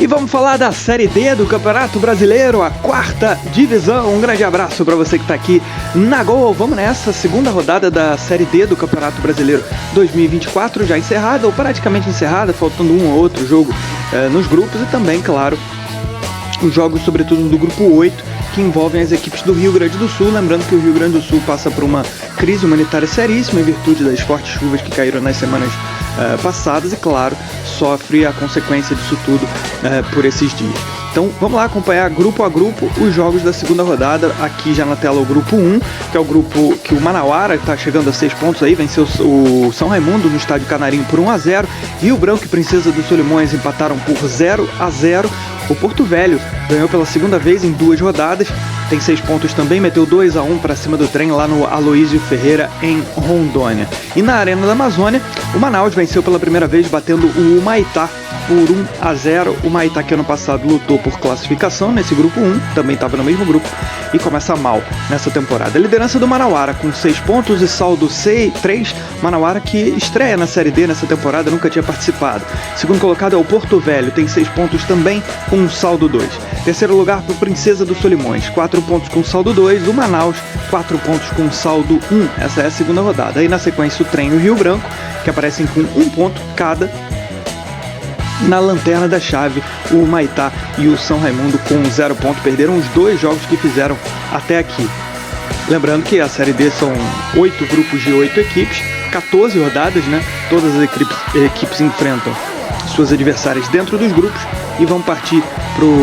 E vamos falar da Série D do Campeonato Brasileiro, a quarta divisão. Um grande abraço para você que está aqui na Gol. Vamos nessa segunda rodada da Série D do Campeonato Brasileiro 2024, já encerrada ou praticamente encerrada, faltando um ou outro jogo nos grupos e também, claro, os jogos sobretudo do grupo 8, que envolvem as equipes do Rio Grande do Sul. Lembrando que o Rio Grande do Sul passa por uma crise humanitária seríssima em virtude das fortes chuvas que caíram nas semanas passadas e, claro, sofre a consequência disso tudo por esses dias. Então vamos lá acompanhar grupo a grupo os jogos da segunda rodada. Aqui já na tela o grupo 1, que é o grupo que o Manauara está chegando a 6 pontos aí, venceu o São Raimundo no Estádio Canarinho por 1-0. Rio Branco e Princesa dos Solimões empataram por 0-0. O Porto Velho ganhou pela segunda vez em 2 rodadas, tem 6 pontos também, meteu 2-1 para cima do Trem lá no Aloísio Ferreira em Rondônia. E na Arena da Amazônia, o Manaus venceu pela primeira vez batendo o Humaitá por 1-0. O Humaitá, que ano passado lutou por classificação nesse grupo 1, também estava no mesmo grupo e começa mal nessa temporada. A liderança do Manauara com 6 pontos e saldo 3. Manauara que estreia na Série D nessa temporada, nunca tinha participado. Segundo colocado é o Porto Velho, tem 6 pontos também com saldo 2. Terceiro lugar para o Princesa dos Solimões, 4 pontos com saldo 2. O Manaus, 4 pontos com saldo 1. Essa é a segunda rodada. Aí na sequência o Trem e o Rio Branco, que aparecem com 1 ponto cada. Na lanterna da chave, o Humaitá e o São Raimundo com 0 ponto, perderam os 2 jogos que fizeram até aqui. Lembrando que a Série D são 8 grupos de 8 equipes, 14 rodadas, né? Todas as equipes enfrentam suas adversárias dentro dos grupos e vão partir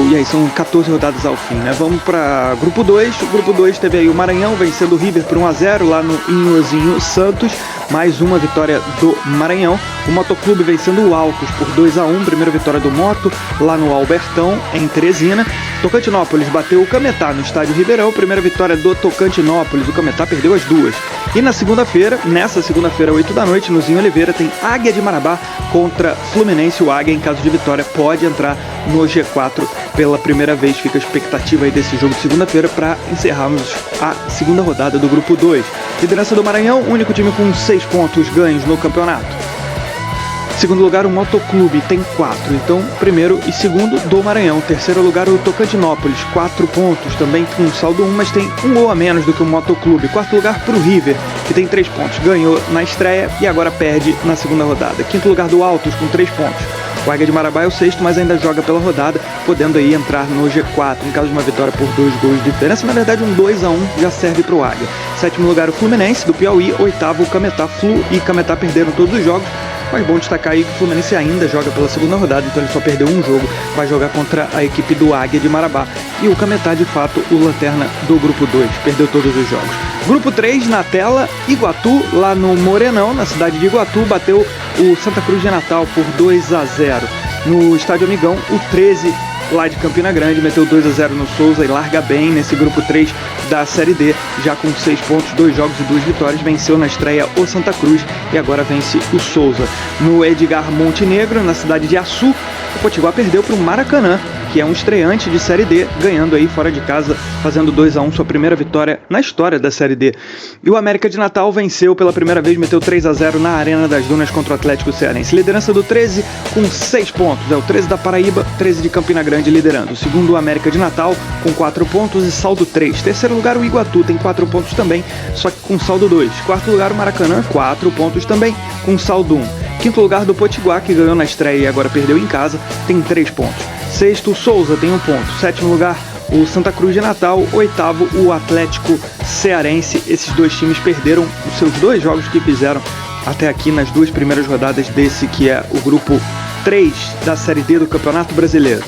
e aí são 14 rodadas ao fim, né? Vamos para grupo 2. O grupo 2 teve aí o Maranhão vencendo o River por 1-0 lá no Inhozinho Santos, mais uma vitória do Maranhão. O Motoclube vencendo o Altos por 2-1, primeira vitória do Moto lá no Albertão, em Teresina. Tocantinópolis bateu o Cametá no Estádio Ribeirão, primeira vitória do Tocantinópolis. O Cametá perdeu as duas. E nessa segunda-feira, 8 da noite, no Zinho Oliveira, tem Águia de Marabá contra Fluminense. O Águia, em caso de vitória, pode entrar no G4 pela primeira vez. Fica a expectativa aí desse jogo de segunda-feira para encerrarmos a segunda rodada do grupo 2. Liderança do Maranhão, único time com 6 pontos ganhos no campeonato. Segundo lugar, o Motoclube tem 4, então primeiro e segundo do Maranhão. Terceiro lugar, o Tocantinópolis, 4 pontos, também com saldo 1, mas tem um gol a menos do que o Motoclube. Quarto lugar para o River, que tem 3 pontos, ganhou na estreia e agora perde na segunda rodada. Quinto lugar do Altos, com 3 pontos. O Águia de Marabá é o sexto, mas ainda joga pela rodada, podendo aí entrar no G4, em caso de uma vitória por 2 gols de diferença. Na verdade, um 2-1 já serve para o Águia. Sétimo lugar, o Fluminense, do Piauí. Oitavo, o Cametá. Flu e Cametá perderam todos os jogos, mas bom destacar aí que o Fluminense ainda joga pela segunda rodada, então ele só perdeu um jogo, vai jogar contra a equipe do Águia de Marabá. E o Cametá, de fato, o lanterna do grupo 2, perdeu todos os jogos. Grupo 3, na tela, Iguatu, lá no Morenão, na cidade de Iguatu, bateu o Santa Cruz de Natal por 2-0. No Estádio Amigão, o 13, lá de Campina Grande, meteu 2-0 no Souza e larga bem nesse grupo 3 da Série D, já com 6 pontos, 2 jogos e 2 vitórias, venceu na estreia o Santa Cruz e agora vence o Souza. No Edgar Montenegro, na cidade de Açu, o Potiguar perdeu para o Maracanã, que é um estreante de Série D, ganhando aí fora de casa, fazendo 2-1, sua primeira vitória na história da Série D. E o América de Natal venceu pela primeira vez, meteu 3-0 na Arena das Dunas contra o Atlético Cearense. Liderança do 13 com 6 pontos, é o 13 da Paraíba, 13 de Campina Grande liderando. O segundo, o América de Natal, com 4 pontos e saldo 3. Terceiro lugar, o Iguatu, tem 4 pontos também, só que com saldo 2. Quarto lugar, o Maracanã, 4 pontos também, com saldo 1. Quinto lugar do Potiguar, que ganhou na estreia e agora perdeu em casa, tem 3 pontos. Sexto, o Souza tem 1 ponto. Sétimo lugar, o Santa Cruz de Natal. Oitavo, o Atlético Cearense. Esses dois times perderam os seus 2 jogos que fizeram até aqui nas 2 primeiras rodadas desse que é o grupo 3 da Série D do Campeonato Brasileiro.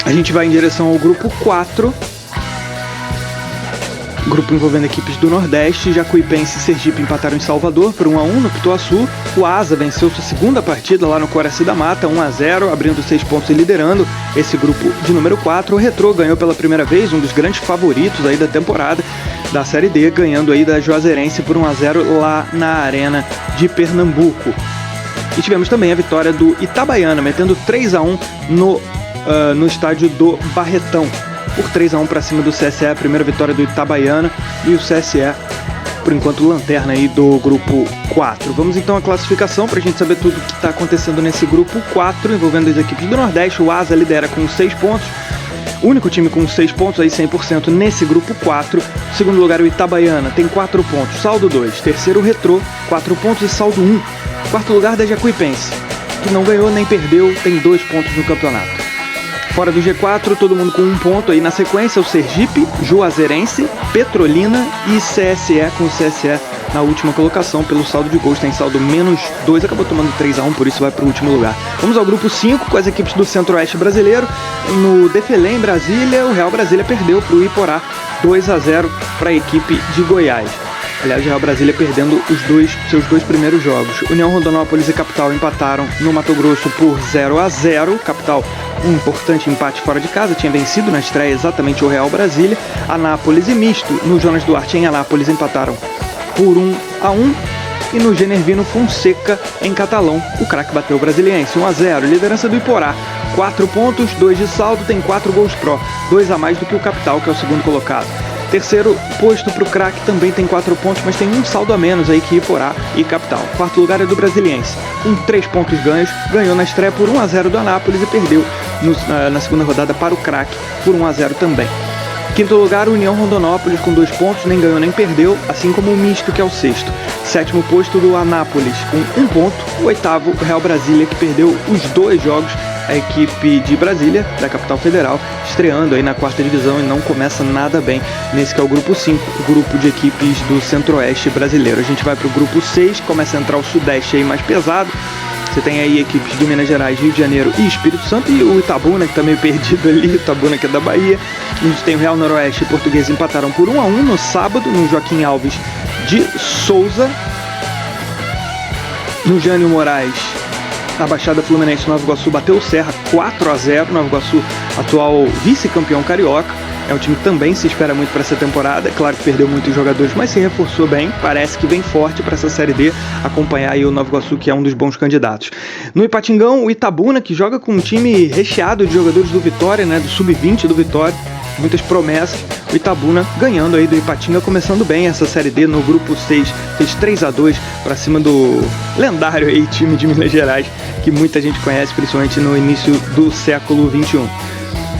A gente vai em direção ao grupo 4. Grupo envolvendo equipes do Nordeste. Jacuipense e Sergipe empataram em Salvador por 1-1 no Pituaçu. O Asa venceu sua segunda partida lá no Coraci da Mata, 1-0, abrindo 6 pontos e liderando esse grupo de número 4. O Retrô ganhou pela primeira vez, um dos grandes favoritos aí da temporada da Série D, ganhando aí da Juazeirense por 1-0 lá na Arena de Pernambuco. E tivemos também a vitória do Itabaiana, metendo 3-1 no estádio do Barretão, por 3-1 para cima do CSE, a primeira vitória do Itabaiana, e o CSE por enquanto, lanterna aí do grupo 4. Vamos então à classificação para a gente saber tudo o que está acontecendo nesse grupo 4, envolvendo as equipes do Nordeste. O Asa lidera com 6 pontos. O único time com 6 pontos, aí 100% nesse grupo 4. Segundo lugar, o Itabaiana, tem 4 pontos, saldo 2. Terceiro, o Retrô, 4 pontos e saldo 1. Quarto lugar, da Jacuipense, que não ganhou nem perdeu, tem 2 pontos no campeonato. Fora do G4, todo mundo com 1 ponto aí na sequência, o Sergipe, Juazeirense, Petrolina e CSE, com o CSE na última colocação pelo saldo de gols, tem saldo -2, acabou tomando 3-1, por isso vai para o último lugar. Vamos ao grupo 5, com as equipes do Centro-Oeste brasileiro. No Defelém, em Brasília, o Real Brasília perdeu para o Iporá 2-0 para a equipe de Goiás. Aliás, o Real Brasília perdendo seus dois primeiros jogos. União Rondonópolis e Capital empataram no Mato Grosso por 0-0. Capital, um importante empate fora de casa, tinha vencido na estreia exatamente o Real Brasília. Anápolis e Misto, no Jonas Duarte em Anápolis, empataram por 1-1. E no Genervino Fonseca, em Catalão, o craque bateu o Brasiliense 1-0. Liderança do Iporá, 4 pontos, 2 de saldo, tem 4 gols pró, 2 a mais do que o Capital, que é o segundo colocado. Terceiro posto para o craque também tem 4 pontos, mas tem um saldo a menos aí que Iporá e Capital. Quarto lugar é do Brasiliense, com 3 pontos ganhos, ganhou na estreia por 1-0 do Anápolis e perdeu na segunda rodada para o craque por 1-0 também. Quinto lugar, o União Rondonópolis com 2 pontos, nem ganhou nem perdeu, assim como o Misto, que é o sexto. Sétimo posto do Anápolis com 1 ponto. O oitavo, o Real Brasília, que perdeu os 2 jogos. A equipe de Brasília, da capital federal, estreando aí na 4ª divisão e não começa nada bem nesse que é o grupo 5, o grupo de equipes do Centro-Oeste brasileiro. A gente vai para o grupo 6, começa a entrar o Sudeste aí mais pesado. Você tem aí equipes de Minas Gerais, Rio de Janeiro e Espírito Santo, e o Itabuna, que tá meio perdido ali, o Itabuna, que é da Bahia. A gente tem o Real Noroeste e Português empataram por 1-1 no sábado, no Joaquim Alves de Souza. No Jânio Moraes, na Baixada Fluminense, Nova Iguaçu bateu o Serra 4-0. Nova Iguaçu, atual vice-campeão carioca. É um time que também se espera muito para essa temporada. É claro que perdeu muitos jogadores, mas se reforçou bem. Parece que vem forte para essa Série D. Acompanhar aí o Nova Iguaçu, que é um dos bons candidatos. No Ipatingão, o Itabuna, que joga com um time recheado de jogadores do Vitória, né, do Sub-20 do Vitória. Muitas promessas. O Itabuna ganhando aí do Ipatinga, começando bem essa Série D no grupo 6. Fez 3-2 para cima do lendário aí time de Minas Gerais, que muita gente conhece, principalmente no início do século XXI.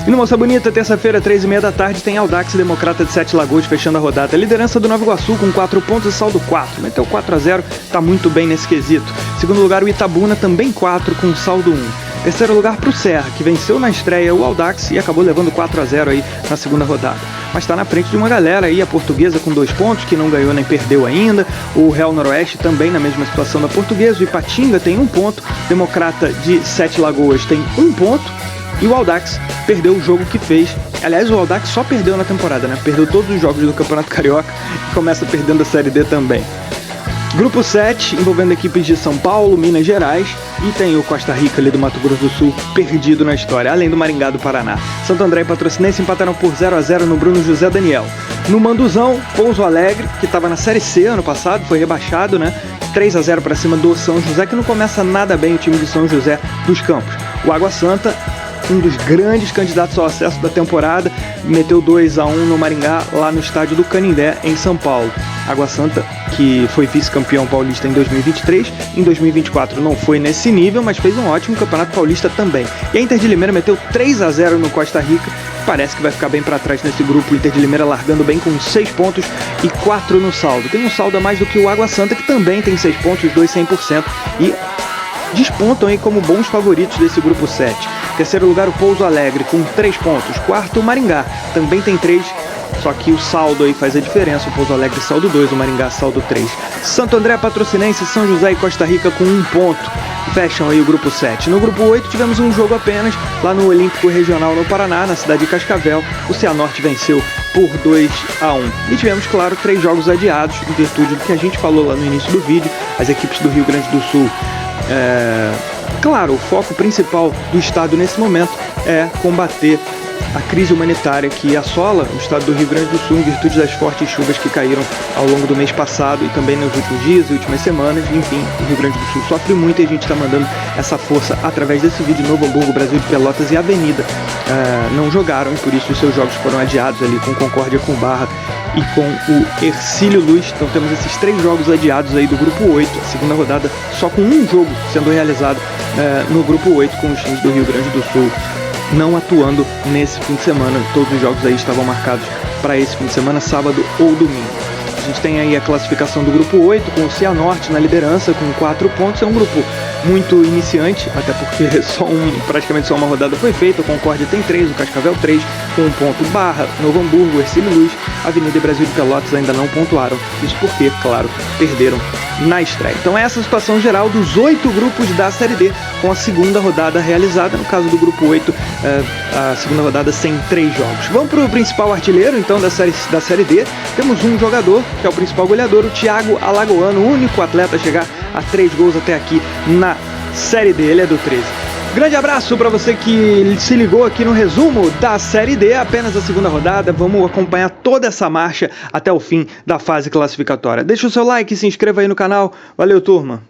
E no Moça Bonita, terça-feira, 3h30 da tarde, tem Audax Democrata de Sete Lagoas fechando a rodada. A liderança do Nova Iguaçu com 4 pontos e saldo 4. Meteu 4-0, tá muito bem nesse quesito. Segundo lugar, o Itabuna, também 4 com saldo 1. Terceiro lugar para o Serra, que venceu na estreia o Audax e acabou levando 4-0 aí na segunda rodada. Mas está na frente de uma galera aí, a Portuguesa com 2 pontos, que não ganhou nem perdeu ainda. O Real Noroeste também na mesma situação da Portuguesa. O Ipatinga tem 1 ponto. Democrata de Sete Lagoas tem 1 ponto. E o Audax perdeu o jogo que fez. Aliás, o Audax só perdeu na temporada, né? Perdeu todos os jogos do Campeonato Carioca e começa perdendo a Série D também. Grupo 7, envolvendo equipes de São Paulo, Minas Gerais, e tem o Costa Rica ali do Mato Grosso do Sul perdido na história, além do Maringá do Paraná. Santo André e Patrocinense empataram por 0-0 no Bruno José Daniel. No Manduzão, Pouso Alegre, que estava na Série C ano passado, foi rebaixado, né? 3-0 para cima do São José, que não começa nada bem o time de São José dos Campos. O Água Santa, um dos grandes candidatos ao acesso da temporada, meteu 2-1 no Maringá, lá no estádio do Canindé, em São Paulo. Água Santa, que foi vice-campeão paulista em 2023, em 2024 não foi nesse nível, mas fez um ótimo campeonato paulista também. E a Inter de Limeira meteu 3-0 no Costa Rica, parece que vai ficar bem para trás nesse grupo. O Inter de Limeira largando bem com 6 pontos e 4 no saldo. Tem um saldo a mais do que o Água Santa, que também tem 6 pontos, os dois 100%, e despontam aí como bons favoritos desse grupo 7. Terceiro lugar, o Pouso Alegre, com 3 pontos. Quarto, o Maringá, também tem 3, só que o saldo aí faz a diferença. O Pouso Alegre saldo 2, o Maringá saldo 3. Santo André, Patrocinense, São José e Costa Rica com 1 ponto. Fecham aí o grupo 7. No grupo 8 tivemos um jogo apenas, lá no Olímpico Regional no Paraná, na cidade de Cascavel. O Cianorte venceu por 2-1. E tivemos, claro, 3 jogos adiados, em virtude do que a gente falou lá no início do vídeo. As equipes do Rio Grande do Sul, claro, o foco principal do estado nesse momento é combater a crise humanitária que assola o estado do Rio Grande do Sul em virtude das fortes chuvas que caíram ao longo do mês passado e também nos últimos dias e últimas semanas. Enfim, o Rio Grande do Sul sofre muito e a gente está mandando essa força através desse vídeo. Novo Hamburgo, Brasil de Pelotas e Avenida não jogaram e por isso os seus jogos foram adiados ali com Concórdia, com Barra e com o Hercílio Luz. Então temos esses 3 jogos adiados aí do grupo 8, a segunda rodada só com um jogo sendo realizado no grupo 8, com os times do Rio Grande do Sul não atuando nesse fim de semana. Todos os jogos aí estavam marcados para esse fim de semana, sábado ou domingo. A gente tem aí a classificação do grupo 8 com o Cianorte na liderança com 4 pontos. É um grupo muito iniciante, até porque praticamente só uma rodada foi feita. O Concórdia tem 3, o Cascavel 3, com 1 ponto. Barra, Novo Hamburgo, Hercílio Luz, Avenida e Brasil de Pelotas ainda não pontuaram. Isso porque, claro, perderam na estreia. Então essa é a situação geral dos 8 grupos da Série D, com a segunda rodada realizada. No caso do grupo 8, a segunda rodada sem 3 jogos. Vamos para o principal artilheiro, então, da série D. Temos um jogador, que é o principal goleador, o Thiago Alagoano, o único atleta a chegar a 3 gols até aqui na Série D. Ele é do 13. Grande abraço para você que se ligou aqui no resumo da Série D, apenas a segunda rodada. Vamos acompanhar toda essa marcha até o fim da fase classificatória. Deixa o seu like, se inscreva aí no canal. Valeu, turma!